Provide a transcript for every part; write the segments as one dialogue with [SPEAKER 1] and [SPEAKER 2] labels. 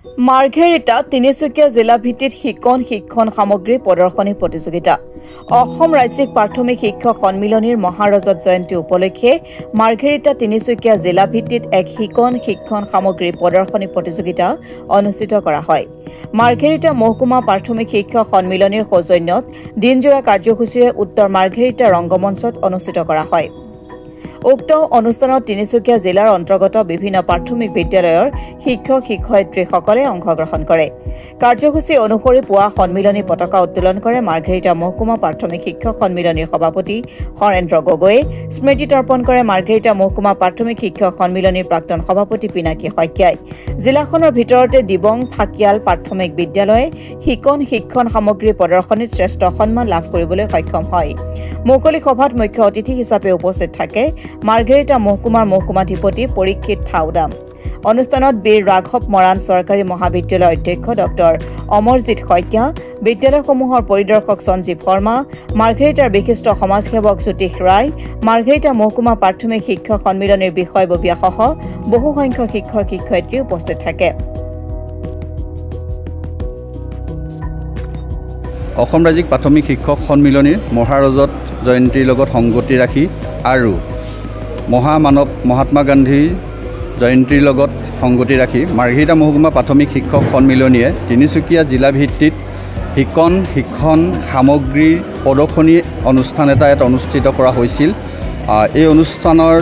[SPEAKER 1] মাৰ্ঘেৰিটা তিনিচুকীয়া জিলা ভিত্তিত শিক্ষণ সামগ্ৰী প্ৰদৰ্শনী প্ৰতিযোগিতা অসম ৰাজ্যিক প্ৰাথমিক শিক্ষক সন্মিলনীৰ মহাৰজত জয়ন্তী উপলক্ষে মাৰ্ঘেৰিটা তিনিচুকীয়া জিলা ভিত্তিত এক শিক্ষণ সামগ্ৰী প্ৰদৰ্শনী প্ৰতিযোগিতা অনুষ্ঠিত কৰা হয়। মাৰ্ঘেৰিটা মহকুমা প্ৰাথমিক শিক্ষক সন্মিলনীৰ সৌজন্যত দিনজোৰা কাৰ্যসূচীৰে উত্তৰ মাৰ্ঘেৰিটা ৰংগমঞ্চত অনুষ্ঠিত কৰা হয়। উক্ত অনুষ্ঠানত তিনিচুকীয়া জিলাৰ অন্তৰ্গত বিভিন্ন প্ৰাথমিক বিদ্যালয়ৰ শিক্ষক-শিক্ষয়িত্ৰীসকলে অংশগ্ৰহণ কৰে। কাৰ্যসূচী অনুসৰি পুৱা সন্মিলনী পতাকা উত্তোলন কৰে মাৰ্ঘেৰিটা মহকুমা প্ৰাথমিক শিক্ষক সন্মিলনীৰ সভাপতি হৰেন্দ্ৰ গগৈয়ে। স্মৃতি তৰ্পণ কৰে মাৰ্ঘেৰিটা মহকুমা প্ৰাথমিক শিক্ষক সন্মিলনীৰ প্ৰাক্তন সভাপতি পিনাকী শইকীয়াই। জিলাখনৰ ভিতৰতে দিবং ফাকিয়াল প্ৰাথমিক বিদ্যালয়ে শিক্ষণ সামগ্ৰী প্ৰদৰ্শনীত শ্ৰেষ্ঠ সন্মান লাভ কৰিবলৈ সক্ষম হয়। মুকলি সভাত মুখ্য অতিথি হিচাপে উপস্থিত থাকে মাৰ্ঘেৰিটা মহকুমাৰ মহকুমাধিপতি পৰীক্ষিত থাউদাম। অনুষ্ঠানত বীৰ ৰাঘৱ মৰাণ চৰকাৰী মহাবিদ্যালয়ৰ অধ্যক্ষ ডক্টৰ অমৰজিৎ শইকীয়া, বিদ্যালয়সমূহৰ পৰিদৰ্শক সঞ্জীৱ শৰ্মা, মাৰ্ঘেৰিটাৰ বিশিষ্ট সমাজসেৱক জ্যোতিষ ৰায়, মাৰ্ঘেৰিটা মহকুমা প্ৰাথমিক শিক্ষক সন্মিলনীৰ বিষয়ববীয়াসহ বহুসংখ্যক শিক্ষক-শিক্ষয়িত্ৰী উপস্থিত থাকে।
[SPEAKER 2] অসম ৰাজ্যিক প্ৰাথমিক শিক্ষক সন্মিলনীৰ মহাৰজত জয়ন্তীৰ লগত সংগতি ৰাখি আৰু মহামানৱ মহাত্মা গান্ধীৰ জয়ন্তীৰ লগত সংগতি ৰাখি মাৰ্ঘেৰিটা মহকুমা প্ৰাথমিক শিক্ষক সন্মিলনীয়ে তিনিচুকীয়া জিলা ভিত্তিত শিক্ষণ সামগ্ৰীৰ প্ৰদৰ্শনী অনুষ্ঠান এটা অনুষ্ঠিত কৰা হৈছিল। এই অনুষ্ঠানৰ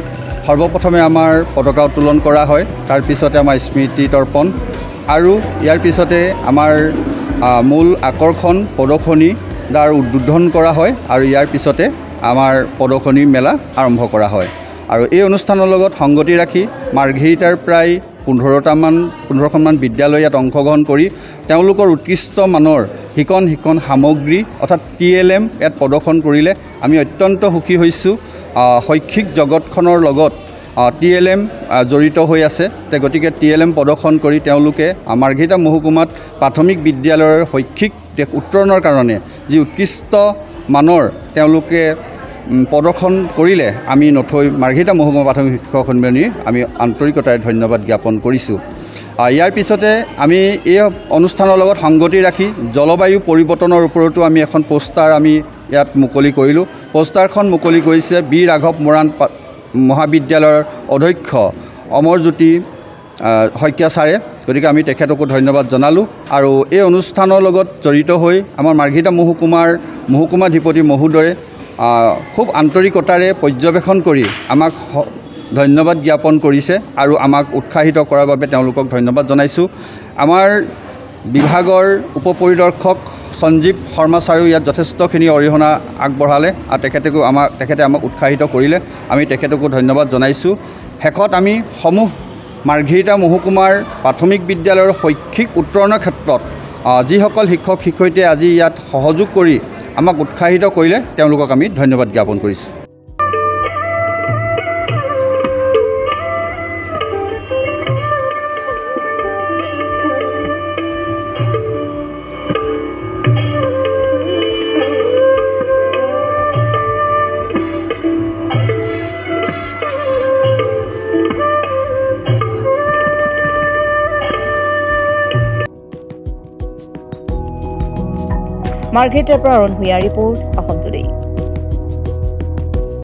[SPEAKER 2] সৰ্বপ্ৰথমে আমাৰ পতাকা উত্তোলন কৰা হয়, তাৰ পিছতে আমাৰ স্মৃতি তৰ্পণ আৰু ইয়াৰ পিছতে আমাৰ মূল আকৰ্ষণ প্ৰদৰ্শনী দ্বাৰ উদ্বোধন কৰা হয় আৰু ইয়াৰ পিছতে আমাৰ প্ৰদৰ্শনী মেলা আৰম্ভ কৰা হয়। আৰু এই অনুষ্ঠানৰ লগত সংগতি ৰাখি মাৰ্ঘেৰিটাৰ প্ৰায় 15খনমান বিদ্যালয় ইয়াত অংশগ্ৰহণ কৰি তেওঁলোকৰ উৎকৃষ্ট মানৰ শিক্ষণ সামগ্ৰী অৰ্থাৎ TLM ইয়াত প্ৰদৰ্শন কৰিলে আমি অত্যন্ত সুখী হৈছোঁ। শৈক্ষিক জগতখনৰ লগত TLM জড়িত হৈ আছে, গতিকে TLM প্ৰদৰ্শন কৰি তেওঁলোকে মাৰ্ঘেৰিটা মহকুমাত প্ৰাথমিক বিদ্যালয়ৰ শৈক্ষিক উত্তৰণৰ কাৰণে যি উৎকৃষ্ট মানৰ তেওঁলোকে প্ৰদৰ্শন কৰিলে আমি নথৈ মাৰ্ঘেৰিটা মহকুমা প্ৰাথমিক শিক্ষক সন্মিলনী আমি আন্তৰিকতাৰে ধন্যবাদ জ্ঞাপন কৰিছোঁ। ইয়াৰ পিছতে আমি এই অনুষ্ঠানৰ লগত সংগতি ৰাখি জলবায়ু পৰিৱৰ্তনৰ ওপৰতো আমি এখন পোষ্টাৰ আমি ইয়াত মুকলি কৰিলোঁ। পোষ্টাৰখন মুকলি কৰিছে বীৰ ৰাঘৱ মৰাণ মহাবিদ্যালয়ৰ অধ্যক্ষ অমৰজ্যোতি শইকীয়া ছাৰে, গতিকে আমি তেখেতকো ধন্যবাদ জনালোঁ। আৰু এই অনুষ্ঠানৰ লগত জড়িত হৈ আমাৰ মাৰ্ঘেৰিটা মহকুমাধিপতি মহোদয়ে খুব আন্তৰিকতাৰে পৰ্যবেক্ষণ কৰি আমাক ধন্যবাদ জ্ঞাপন কৰিছে আৰু আমাক উৎসাহিত কৰাৰ বাবে তেওঁলোকক ধন্যবাদ জনাইছোঁ। আমাৰ বিভাগৰ উপপৰিদৰ্শক সঞ্জীৱ শৰ্মা ছাৰেও ইয়াত যথেষ্টখিনি অৰিহণা আগবঢ়ালে আৰু তেখেতে আমাক উৎসাহিত কৰিলে, আমি তেখেতকো ধন্যবাদ জনাইছোঁ। শেষত আমি মাৰ্ঘেৰিটা মহকুমাৰ প্ৰাথমিক বিদ্যালয়ৰ শৈক্ষিক উত্তৰণৰ ক্ষেত্ৰত যিসকল শিক্ষক-শিক্ষয়িত্ৰীয়ে আজি ইয়াত সহযোগ কৰি আমাক উৎসাহিত কৰিলে তেওঁলোকক আমি ধন্যবাদ জ্ঞাপন কৰিছোঁ।
[SPEAKER 1] মাৰ্ঘেৰিটাৰ পৰা অৰুণ ভূঞাৰ ৰিপৰ্ট।